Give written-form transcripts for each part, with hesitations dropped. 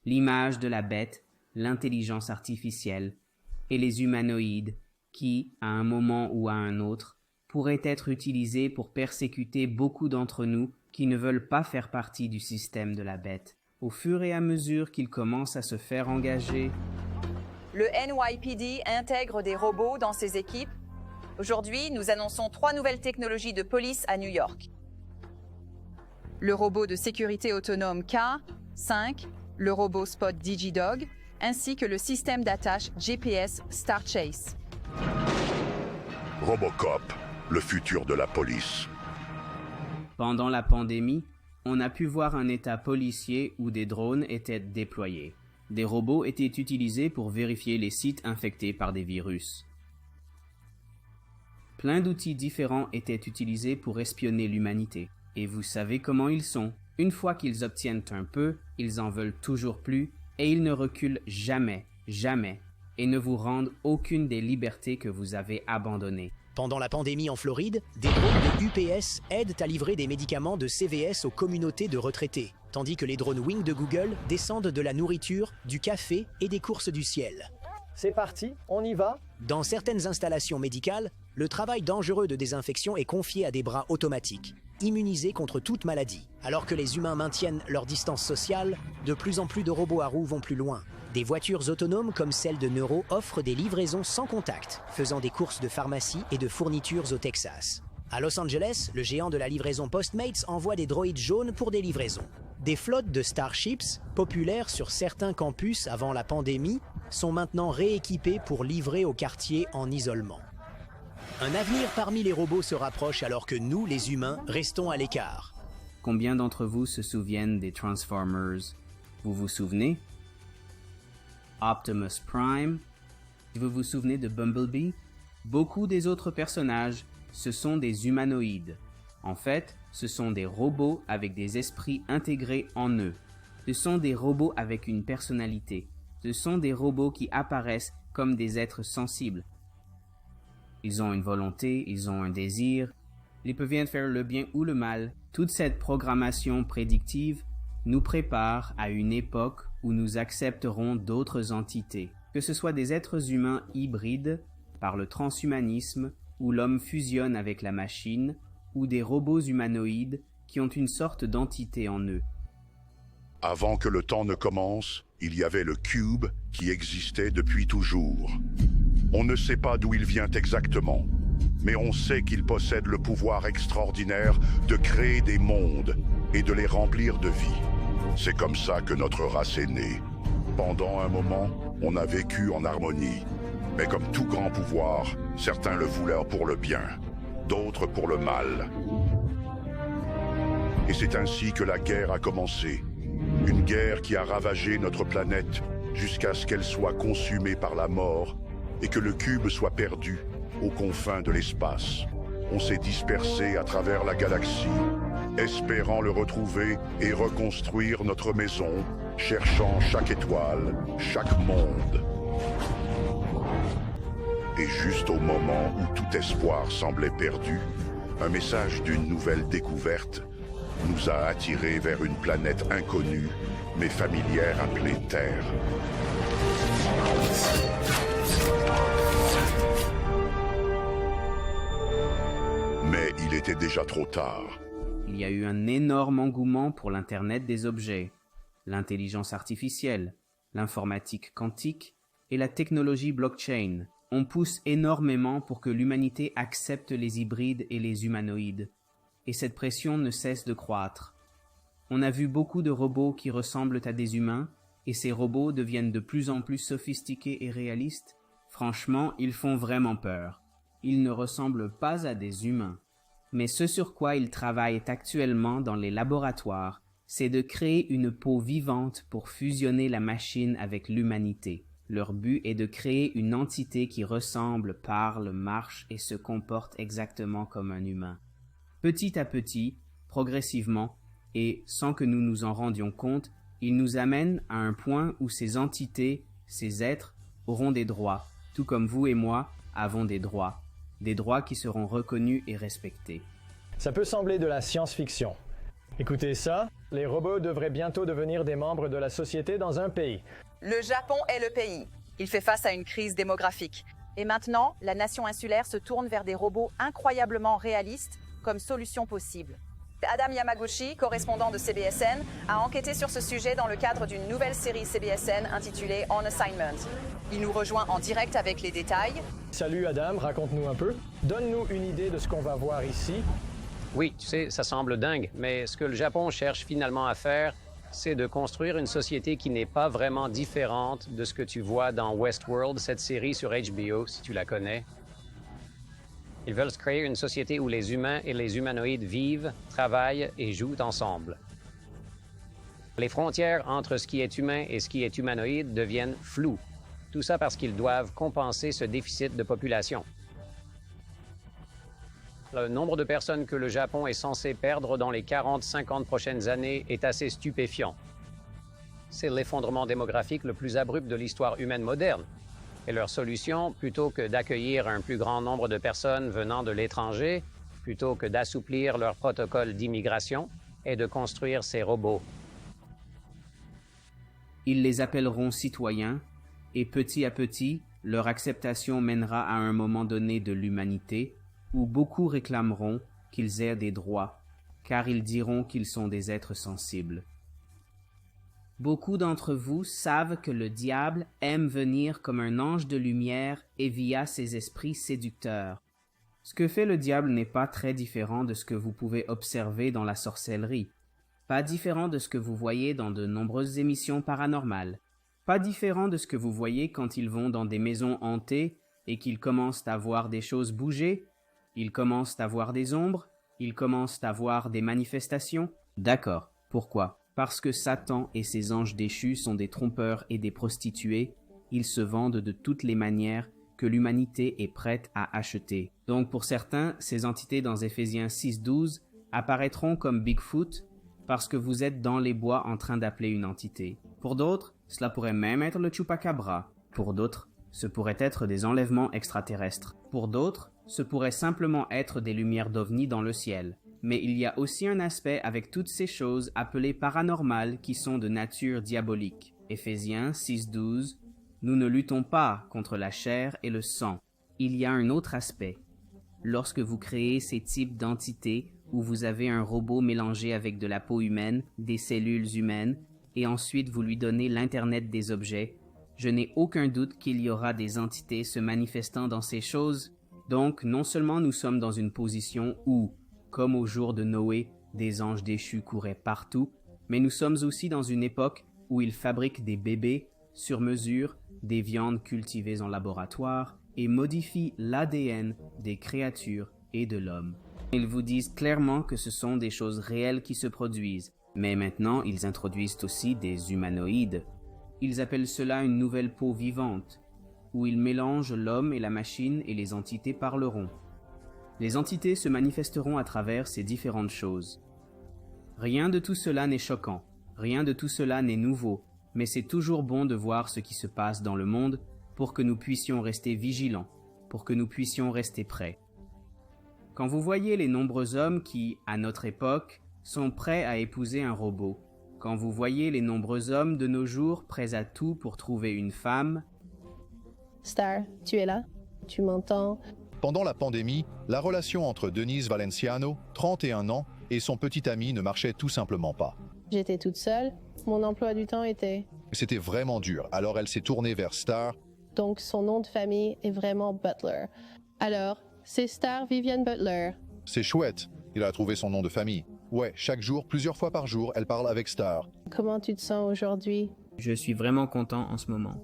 l'image de la bête, l'intelligence artificielle et les humanoïdes qui, à un moment ou à un autre, pourraient être utilisés pour persécuter beaucoup d'entre nous qui ne veulent pas faire partie du système de la bête. Au fur et à mesure qu'ils commencent à se faire engager, le NYPD intègre des robots dans ses équipes. Aujourd'hui, nous annonçons 3 nouvelles technologies de police à New York. Le robot de sécurité autonome K5, le robot Spot DigiDog, ainsi que le système d'attache GPS StarChase. Robocop, le futur de la police. Pendant la pandémie, on a pu voir un état policier où des drones étaient déployés. Des robots étaient utilisés pour vérifier les sites infectés par des virus. Plein d'outils différents étaient utilisés pour espionner l'humanité. Et vous savez comment ils sont. Une fois qu'ils obtiennent un peu, ils en veulent toujours plus et ils ne reculent jamais, jamais, et ne vous rendent aucune des libertés que vous avez abandonnées. Pendant la pandémie en Floride, des drones de UPS aident à livrer des médicaments de CVS aux communautés de retraités, tandis que les drones Wing de Google descendent de la nourriture, du café et des courses du ciel. C'est parti, on y va. Dans certaines installations médicales, le travail dangereux de désinfection est confié à des bras automatiques, immunisés contre toute maladie. Alors que les humains maintiennent leur distance sociale, de plus en plus de robots à roues vont plus loin. Des voitures autonomes comme celle de Neuro offrent des livraisons sans contact, faisant des courses de pharmacie et de fournitures au Texas. À Los Angeles, le géant de la livraison Postmates envoie des droïdes jaunes pour des livraisons. Des flottes de Starships, populaires sur certains campus avant la pandémie, sont maintenant rééquipées pour livrer aux quartiers en isolement. Un avenir parmi les robots se rapproche alors que nous, les humains, restons à l'écart. Combien d'entre vous se souviennent des Transformers? Vous vous souvenez? Optimus Prime? Vous vous souvenez de Bumblebee? Beaucoup des autres personnages, ce sont des humanoïdes. En fait, ce sont des robots avec des esprits intégrés en eux. Ce sont des robots avec une personnalité. Ce sont des robots qui apparaissent comme des êtres sensibles. Ils ont une volonté, ils ont un désir, ils peuvent bien faire le bien ou le mal. Toute cette programmation prédictive nous prépare à une époque où nous accepterons d'autres entités, que ce soit des êtres humains hybrides par le transhumanisme, où l'homme fusionne avec la machine, ou des robots humanoïdes qui ont une sorte d'entité en eux. Avant que le temps ne commence, il y avait le Cube qui existait depuis toujours. On ne sait pas d'où il vient exactement, mais on sait qu'il possède le pouvoir extraordinaire de créer des mondes et de les remplir de vie. C'est comme ça que notre race est née. Pendant un moment, on a vécu en harmonie. Mais comme tout grand pouvoir, certains le voulaient pour le bien, d'autres pour le mal. Et c'est ainsi que la guerre a commencé. Une guerre qui a ravagé notre planète jusqu'à ce qu'elle soit consumée par la mort et que le cube soit perdu aux confins de l'espace. On s'est dispersé à travers la galaxie, espérant le retrouver et reconstruire notre maison, cherchant chaque étoile, chaque monde. Et juste au moment où tout espoir semblait perdu, un message d'une nouvelle découverte nous a attirés vers une planète inconnue, mais familière appelée Terre. Mais il était déjà trop tard. Il y a eu un énorme engouement pour l'Internet des objets, l'intelligence artificielle, l'informatique quantique et la technologie blockchain. On pousse énormément pour que l'humanité accepte les hybrides et les humanoïdes. Et cette pression ne cesse de croître. On a vu beaucoup de robots qui ressemblent à des humains, et ces robots deviennent de plus en plus sophistiqués et réalistes. Franchement, ils font vraiment peur. Ils ne ressemblent pas à des humains. Mais ce sur quoi ils travaillent actuellement dans les laboratoires, c'est de créer une peau vivante pour fusionner la machine avec l'humanité. Leur but est de créer une entité qui ressemble, parle, marche et se comporte exactement comme un humain. Petit à petit, progressivement, et sans que nous nous en rendions compte, ils nous amènent à un point où ces entités, ces êtres, auront des droits, tout comme vous et moi avons des droits qui seront reconnus et respectés. Ça peut sembler de la science-fiction. Écoutez ça. Les robots devraient bientôt devenir des membres de la société dans un pays. Le Japon est le pays. Il fait face à une crise démographique. Et maintenant, la nation insulaire se tourne vers des robots incroyablement réalistes comme solution possible. Adam Yamaguchi, correspondant de CBSN, a enquêté sur ce sujet dans le cadre d'une nouvelle série CBSN intitulée On Assignment. Il nous rejoint en direct avec les détails. Salut Adam, raconte-nous un peu. Donne-nous une idée de ce qu'on va voir ici. Oui, tu sais, ça semble dingue, mais ce que le Japon cherche finalement à faire, c'est de construire une société qui n'est pas vraiment différente de ce que tu vois dans Westworld, cette série sur HBO, si tu la connais. Ils veulent créer une société où les humains et les humanoïdes vivent, travaillent et jouent ensemble. Les frontières entre ce qui est humain et ce qui est humanoïde deviennent floues. Tout ça parce qu'ils doivent compenser ce déficit de population. Le nombre de personnes que le Japon est censé perdre dans les 40-50 prochaines années est assez stupéfiant. C'est l'effondrement démographique le plus abrupt de l'histoire humaine moderne. Et leur solution, plutôt que d'accueillir un plus grand nombre de personnes venant de l'étranger, plutôt que d'assouplir leur protocole d'immigration, est de construire ces robots. Ils les appelleront citoyens, et petit à petit, leur acceptation mènera à un moment donné de l'humanité, où beaucoup réclameront qu'ils aient des droits, car ils diront qu'ils sont des êtres sensibles. Beaucoup d'entre vous savent que le diable aime venir comme un ange de lumière et via ses esprits séducteurs. Ce que fait le diable n'est pas très différent de ce que vous pouvez observer dans la sorcellerie, pas différent de ce que vous voyez dans de nombreuses émissions paranormales, pas différent de ce que vous voyez quand ils vont dans des maisons hantées et qu'ils commencent à voir des choses bouger. Ils commencent à voir des ombres, ils commencent à voir des manifestations. D'accord, pourquoi? Parce que Satan et ses anges déchus sont des trompeurs et des prostituées, ils se vendent de toutes les manières que l'humanité est prête à acheter. Donc pour certains, ces entités dans Éphésiens 6.12 apparaîtront comme Bigfoot parce que vous êtes dans les bois en train d'appeler une entité. Pour d'autres, cela pourrait même être le Chupacabra. Pour d'autres, ce pourrait être des enlèvements extraterrestres. Pour d'autres, ce pourrait simplement être des lumières d'ovnis dans le ciel. Mais il y a aussi un aspect avec toutes ces choses appelées paranormales qui sont de nature diabolique. Éphésiens 6.12 « Nous ne luttons pas contre la chair et le sang. » Il y a un autre aspect. Lorsque vous créez ces types d'entités où vous avez un robot mélangé avec de la peau humaine, des cellules humaines, et ensuite vous lui donnez l'Internet des objets, je n'ai aucun doute qu'il y aura des entités se manifestant dans ces choses. Donc, non seulement nous sommes dans une position où, comme au jour de Noé, des anges déchus couraient partout, mais nous sommes aussi dans une époque où ils fabriquent des bébés, sur mesure, des viandes cultivées en laboratoire, et modifient l'ADN des créatures et de l'homme. Ils vous disent clairement que ce sont des choses réelles qui se produisent, mais maintenant ils introduisent aussi des humanoïdes. Ils appellent cela une nouvelle peau vivante, où ils mélangent l'homme et la machine et les entités parleront. Les entités se manifesteront à travers ces différentes choses. Rien de tout cela n'est choquant, rien de tout cela n'est nouveau, mais c'est toujours bon de voir ce qui se passe dans le monde pour que nous puissions rester vigilants, pour que nous puissions rester prêts. Quand vous voyez les nombreux hommes qui, à notre époque, sont prêts à épouser un robot, quand vous voyez les nombreux hommes de nos jours prêts à tout pour trouver une femme, Star, tu es là? Tu m'entends? Pendant la pandémie, la relation entre Denise Valenciano, 31 ans, et son petit ami ne marchait tout simplement pas. J'étais toute seule. Mon emploi du temps était... C'était vraiment dur, alors elle s'est tournée vers Star. Donc son nom de famille est vraiment Butler. Alors, c'est Star Vivian Butler. C'est chouette, il a trouvé son nom de famille. Ouais, chaque jour, plusieurs fois par jour, elle parle avec Star. Comment tu te sens aujourd'hui? je suis vraiment content en ce moment.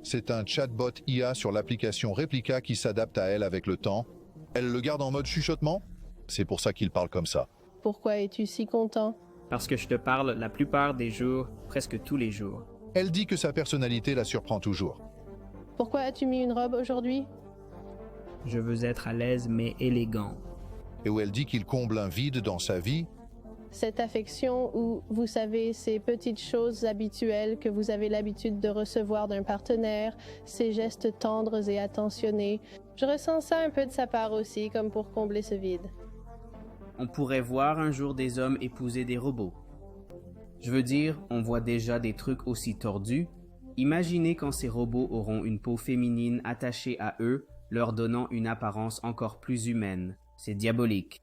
C'est un chatbot IA sur l'application Replica qui s'adapte à elle avec le temps. Elle le garde en mode chuchotement. C'est pour ça qu'il parle comme ça. Pourquoi es-tu si content? Parce que je te parle la plupart des jours, presque tous les jours. Elle dit que sa personnalité la surprend toujours. Pourquoi as-tu mis une robe aujourd'hui? Je veux être à l'aise mais élégant. Et où elle dit qu'il comble un vide dans sa vie. Cette affection où, vous savez, ces petites choses habituelles que vous avez l'habitude de recevoir d'un partenaire, ces gestes tendres et attentionnés, je ressens ça un peu de sa part aussi, comme pour combler ce vide. On pourrait voir un jour des hommes épouser des robots. Je veux dire, on voit déjà des trucs aussi tordus. Imaginez quand ces robots auront une peau féminine attachée à eux, leur donnant une apparence encore plus humaine. C'est diabolique.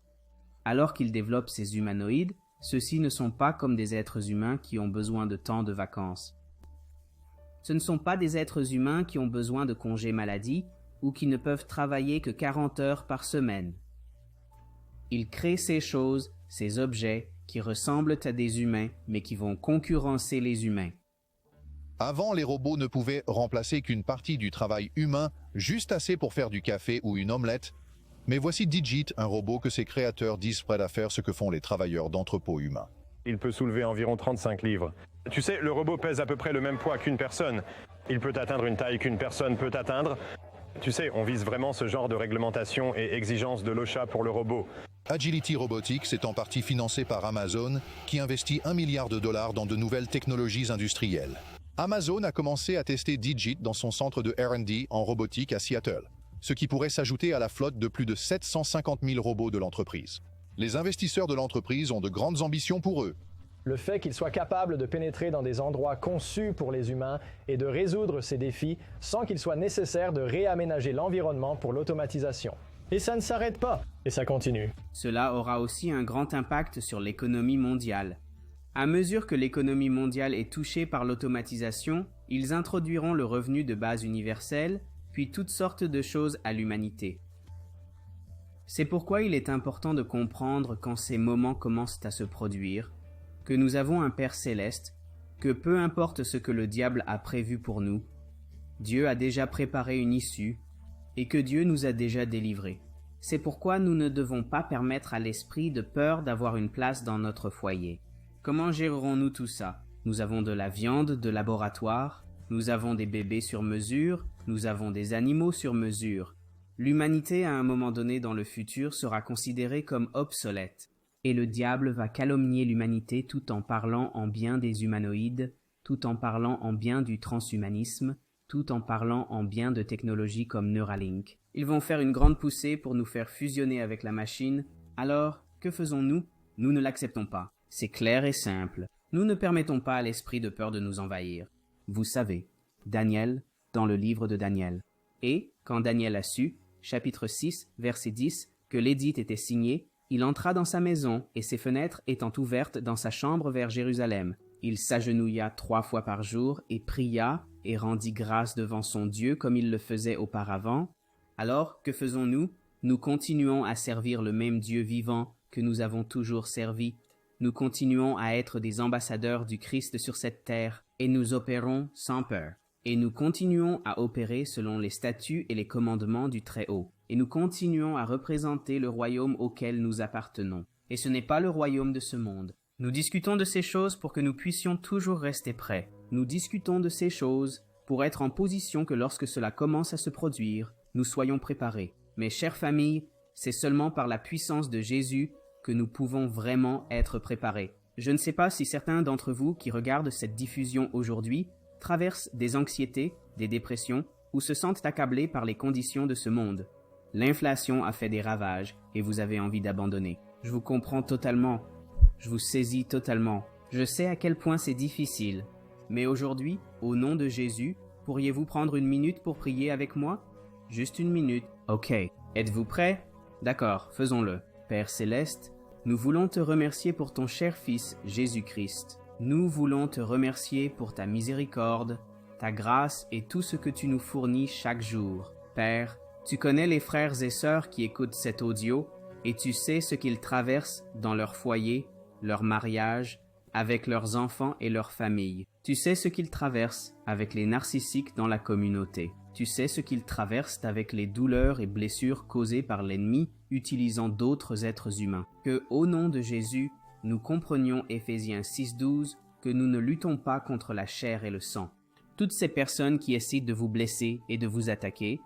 Alors qu'ils développent ces humanoïdes, ceux-ci ne sont pas comme des êtres humains qui ont besoin de temps de vacances. Ce ne sont pas des êtres humains qui ont besoin de congés maladie ou qui ne peuvent travailler que 40 heures par semaine. Ils créent ces choses, ces objets, qui ressemblent à des humains, mais qui vont concurrencer les humains. Avant, les robots ne pouvaient remplacer qu'une partie du travail humain, juste assez pour faire du café ou une omelette. Mais voici Digit, un robot que ses créateurs disent prêt à faire ce que font les travailleurs d'entrepôts humains. Il peut soulever environ 35 livres. Tu sais, le robot pèse à peu près le même poids qu'une personne. Il peut atteindre une taille qu'une personne peut atteindre. Tu sais, on vise vraiment ce genre de réglementation et exigence de l'OSHA pour le robot. Agility Robotics est en partie financé par Amazon, qui investit $1 milliard dans de nouvelles technologies industrielles. Amazon a commencé à tester Digit dans son centre de R&D en robotique à Seattle, ce qui pourrait s'ajouter à la flotte de plus de 750 000 robots de l'entreprise. Les investisseurs de l'entreprise ont de grandes ambitions pour eux. Le fait qu'ils soient capables de pénétrer dans des endroits conçus pour les humains et de résoudre ces défis sans qu'il soit nécessaire de réaménager l'environnement pour l'automatisation. Et ça ne s'arrête pas, et ça continue. Cela aura aussi un grand impact sur l'économie mondiale. À mesure que l'économie mondiale est touchée par l'automatisation, ils introduiront le revenu de base universel, puis toutes sortes de choses à l'humanité. C'est pourquoi il est important de comprendre quand ces moments commencent à se produire, que nous avons un Père céleste, que peu importe ce que le diable a prévu pour nous, Dieu a déjà préparé une issue, et que Dieu nous a déjà délivrés. C'est pourquoi nous ne devons pas permettre à l'esprit de peur d'avoir une place dans notre foyer. Comment gérerons-nous tout ça? Nous avons de la viande de laboratoire, nous avons des bébés sur mesure, nous avons des animaux sur mesure. L'humanité à un moment donné dans le futur sera considérée comme obsolète, et le diable va calomnier l'humanité tout en parlant en bien des humanoïdes, tout en parlant en bien du transhumanisme, tout en parlant en bien de technologies comme Neuralink. Ils vont faire une grande poussée pour nous faire fusionner avec la machine. Alors, que faisons-nous? Nous ne l'acceptons pas. C'est clair et simple. Nous ne permettons pas à l'esprit de peur de nous envahir. Vous savez, Daniel, dans le livre de Daniel. Et, quand Daniel a su, chapitre 6, verset 10, que l'édit était signé, il entra dans sa maison, et ses fenêtres étant ouvertes dans sa chambre vers Jérusalem. Il s'agenouilla 3 fois par jour et pria et rendit grâce devant son Dieu comme il le faisait auparavant. Alors, que faisons-nous? Nous continuons à servir le même Dieu vivant que nous avons toujours servi. Nous continuons à être des ambassadeurs du Christ sur cette terre, et nous opérons sans peur. Et nous continuons à opérer selon les statuts et les commandements du Très-Haut. Et nous continuons à représenter le royaume auquel nous appartenons. Et ce n'est pas le royaume de ce monde. Nous discutons de ces choses pour que nous puissions toujours rester prêts. Nous discutons de ces choses pour être en position que lorsque cela commence à se produire, nous soyons préparés. Mes chères familles, c'est seulement par la puissance de Jésus que nous pouvons vraiment être préparés. Je ne sais pas si certains d'entre vous qui regardent cette diffusion aujourd'hui traversent des anxiétés, des dépressions ou se sentent accablés par les conditions de ce monde. L'inflation a fait des ravages et vous avez envie d'abandonner. Je vous comprends totalement. Je vous saisis totalement. Je sais à quel point c'est difficile. Mais aujourd'hui, au nom de Jésus, pourriez-vous prendre une minute pour prier avec moi? Juste une minute. Ok. Êtes-vous prêts? D'accord, faisons-le. Père Céleste, nous voulons te remercier pour ton cher Fils, Jésus-Christ. Nous voulons te remercier pour ta miséricorde, ta grâce et tout ce que tu nous fournis chaque jour. Père, tu connais les frères et sœurs qui écoutent cet audio et tu sais ce qu'ils traversent dans leur foyer, leur mariage, avec leurs enfants et leurs familles. Tu sais ce qu'ils traversent avec les narcissiques dans la communauté. Tu sais ce qu'ils traversent avec les douleurs et blessures causées par l'ennemi utilisant d'autres êtres humains. Que, au nom de Jésus, nous comprenions Éphésiens 6:12, que nous ne luttons pas contre la chair et le sang. Toutes ces personnes qui essaient de vous blesser et de vous attaquer,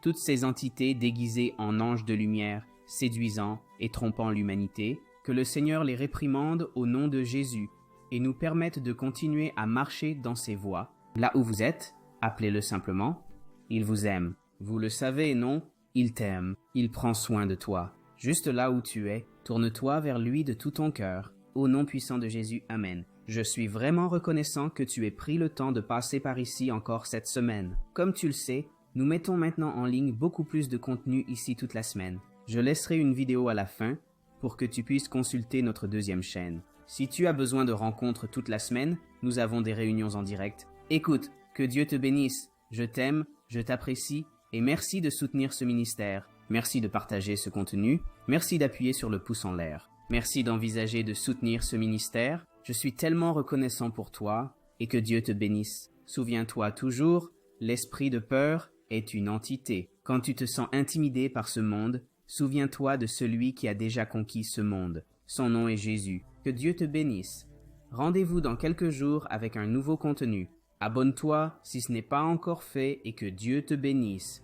toutes ces entités déguisées en anges de lumière, séduisant et trompant l'humanité, que le Seigneur les réprimande au nom de Jésus et nous permette de continuer à marcher dans ses voies. Là où vous êtes, appelez-le simplement. Il vous aime. Vous le savez, non? Il t'aime. Il prend soin de toi. Juste là où tu es, tourne-toi vers lui de tout ton cœur. Au nom puissant de Jésus, Amen. Je suis vraiment reconnaissant que tu aies pris le temps de passer par ici encore cette semaine. Comme tu le sais, nous mettons maintenant en ligne beaucoup plus de contenu ici toute la semaine. Je laisserai une vidéo à la fin pour que tu puisses consulter notre deuxième chaîne. Si tu as besoin de rencontres toute la semaine, nous avons des réunions en direct. Écoute, que Dieu te bénisse. Je t'aime, je t'apprécie et merci de soutenir ce ministère. Merci de partager ce contenu. Merci d'appuyer sur le pouce en l'air. Merci d'envisager de soutenir ce ministère. Je suis tellement reconnaissant pour toi et que Dieu te bénisse. Souviens-toi toujours, l'esprit de peur est une entité. Quand tu te sens intimidé par ce monde, souviens-toi de celui qui a déjà conquis ce monde. Son nom est Jésus. Que Dieu te bénisse. Rendez-vous dans quelques jours avec un nouveau contenu. Abonne-toi si ce n'est pas encore fait et que Dieu te bénisse.